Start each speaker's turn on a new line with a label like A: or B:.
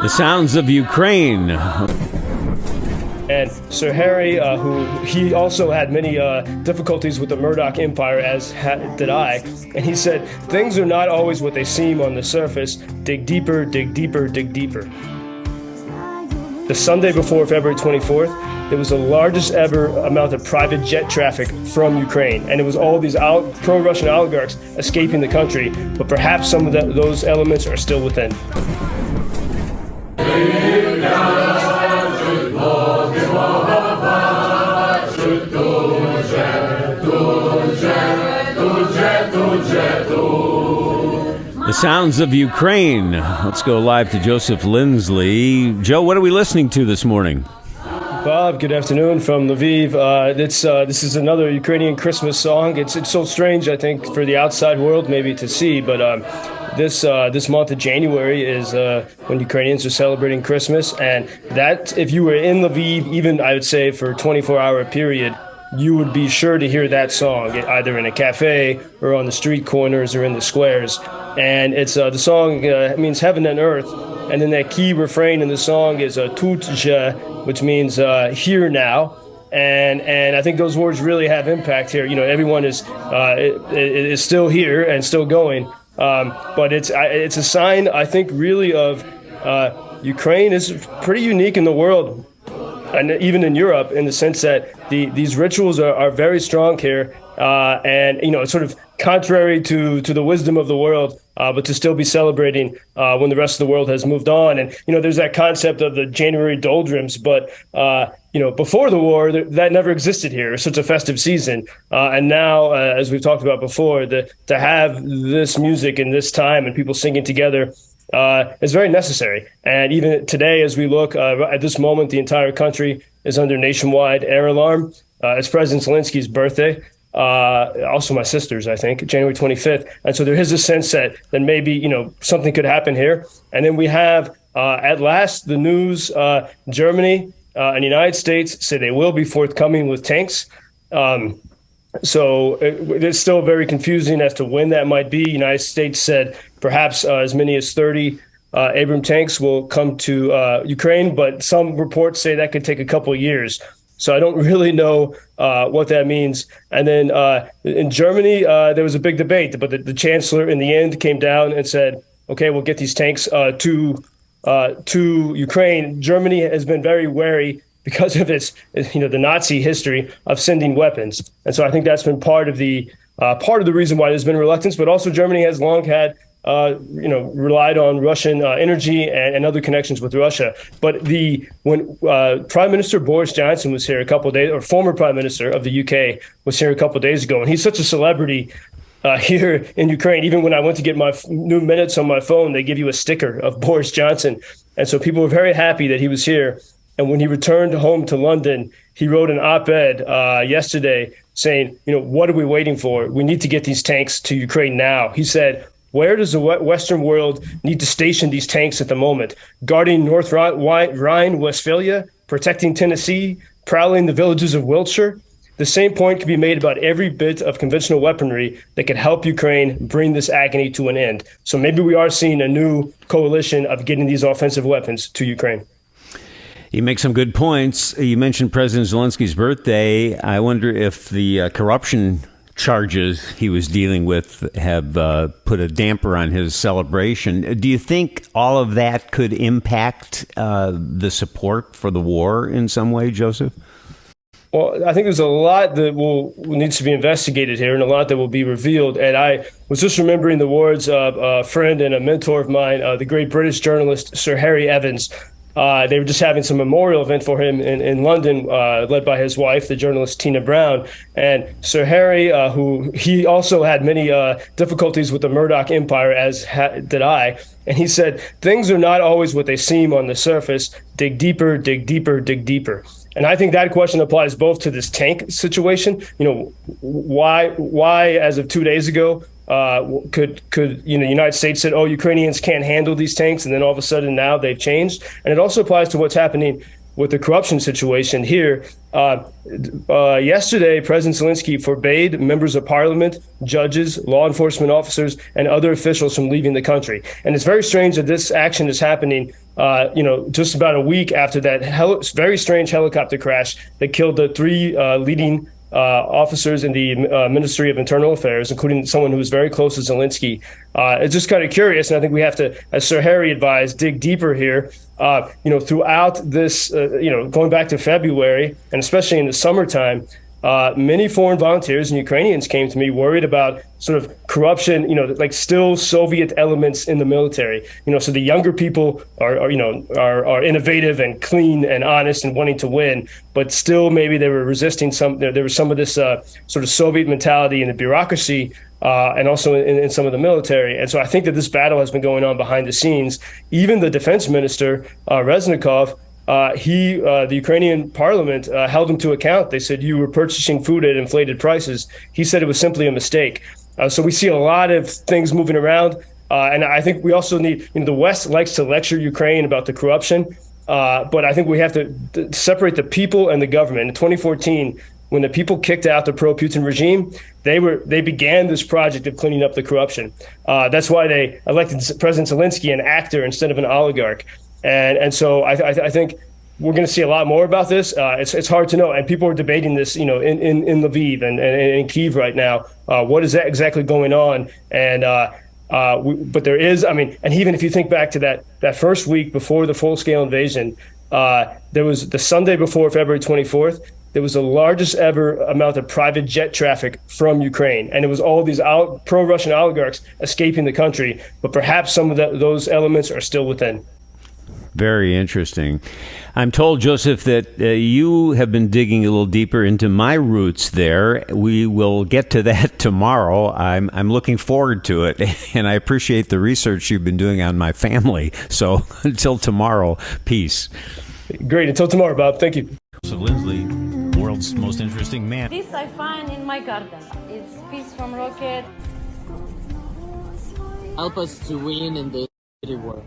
A: The sounds of Ukraine.
B: And Sir Harry, who he also had many difficulties with the Murdoch Empire, as did I. And he said, things are not always what they seem on the surface. Dig deeper, dig deeper, dig deeper. The Sunday before February 24th, there was the largest ever amount of private jet traffic from Ukraine. And it was all these pro-Russian oligarchs escaping the country. But perhaps some of those elements are still within.
A: The sounds of Ukraine. Let's go live to Joseph Lindsley. Joe, what are we listening to this morning?
B: Bob, good afternoon from Lviv. This is another Ukrainian Christmas song. It's so strange, I think, for the outside world maybe to see, but this month of January is when Ukrainians are celebrating Christmas, and that, if you were in Lviv, even I would say for a 24-hour period, you would be sure to hear that song, either in a cafe or on the street corners or in the squares. And it's the song means heaven and earth, and then that key refrain in the song is tut je, which means here now. And I think those words really have impact here. You know, everyone is still here and still going. But it's a sign, I think, really of Ukraine is pretty unique in the world, and even in Europe, in the sense that these rituals are very strong here, and it's sort of contrary to the wisdom of the world, but to still be celebrating when the rest of the world has moved on. And there's that concept of the January doldrums, but before the war, that never existed here. Such a festive season, and now, as we've talked about before, to have this music in this time and people singing together is very necessary. And even today, as we look at this moment, the entire country is under nationwide air alarm. It's President Zelenskyy's birthday. Also my sister's, I think, January 25th. And so there is a sense that maybe, something could happen here. And then we have, at last, the news, Germany and the United States say they will be forthcoming with tanks. So it's still very confusing as to when that might be. The United States said perhaps as many as 30 Abrams tanks will come to Ukraine, but some reports say that could take a couple of years. So I don't really know what that means. And then in Germany, there was a big debate, but the chancellor in the end came down and said, okay, we'll get these tanks to Ukraine. Germany has been very wary because of its, the Nazi history of sending weapons. And so I think that's been part of the reason why there's been reluctance, but also Germany has long had relied on Russian energy and other connections with Russia. But when Prime Minister Boris Johnson was here a couple of days, or former Prime Minister of the UK was here a couple of days ago, and he's such a celebrity here in Ukraine. Even when I went to get my new minutes on my phone, they give you a sticker of Boris Johnson. And so people were very happy that he was here. And when he returned home to London, he wrote an op-ed yesterday saying, what are we waiting for? We need to get these tanks to Ukraine now. He said, where does the Western world need to station these tanks at the moment? Guarding North Rhine-Westphalia, protecting Tennessee, prowling the villages of Wiltshire? The same point can be made about every bit of conventional weaponry that could help Ukraine bring this agony to an end. So maybe we are seeing a new coalition of getting these offensive weapons to Ukraine.
A: You make some good points. You mentioned President Zelenskyy's birthday. I wonder if the corruption charges he was dealing with have put a damper on his celebration. Do you think all of that could impact the support for the war in some way, Joseph?
B: Well, I think there's a lot that needs to be investigated here and a lot that will be revealed. And I was just remembering the words of a friend and a mentor of mine, the great British journalist, Sir Harry Evans. They were just having some memorial event for him in London, led by his wife, the journalist Tina Brown. And Sir Harry, who he also had many difficulties with the Murdoch Empire, as did I. And he said, things are not always what they seem on the surface. Dig deeper, dig deeper, dig deeper. And I think that question applies both to this tank situation. Why, as of 2 days ago, could the United States said, Ukrainians can't handle these tanks, and then all of a sudden now they've changed. And it also applies to what's happening with the corruption situation here. Yesterday, President Zelenskiy forbade members of parliament, judges, law enforcement officers, and other officials from leaving the country. And it's very strange that this action is happening, just about a week after that very strange helicopter crash that killed the three leading officers in the Ministry of Internal Affairs, including someone who was very close to Zelensky. It's just kind of curious, and I think we have to, as Sir Harry advised, dig deeper here. Throughout this, going back to February, and especially in the summertime, many foreign volunteers and Ukrainians came to me worried about sort of corruption, like still Soviet elements in the military. So the younger people are innovative and clean and honest and wanting to win, but still maybe they were resisting there was some of this sort of Soviet mentality in the bureaucracy and also in some of the military. And so I think that this battle has been going on behind the scenes. Even the defense minister, Reznikov, the Ukrainian parliament held him to account. They said, you were purchasing food at inflated prices. He said it was simply a mistake. So we see a lot of things moving around. And I think we also need, the West likes to lecture Ukraine about the corruption. But I think we have to separate the people and the government. In 2014, when the people kicked out the pro-Putin regime, they began this project of cleaning up the corruption. That's why they elected President Zelenskiy an actor instead of an oligarch. And so I think we're going to see a lot more about this. It's hard to know. And people are debating this, in Lviv and in Kyiv right now. What is that exactly going on? And but there is, and even if you think back to that first week before the full-scale invasion, there was the Sunday before February 24th, there was the largest ever amount of private jet traffic from Ukraine. And it was all these pro-Russian oligarchs escaping the country. But perhaps some of those elements are still within.
A: Very interesting. I'm told, Joseph, that you have been digging a little deeper into my roots there. We will get to that tomorrow. I'm looking forward to it, and I appreciate the research you've been doing on my family. So until tomorrow, peace.
B: Great. Until tomorrow, Bob. Thank you.
A: Joseph Lindsley, world's most interesting man.
C: This I find in my garden. It's peace from rocket.
D: Help us to win in the war.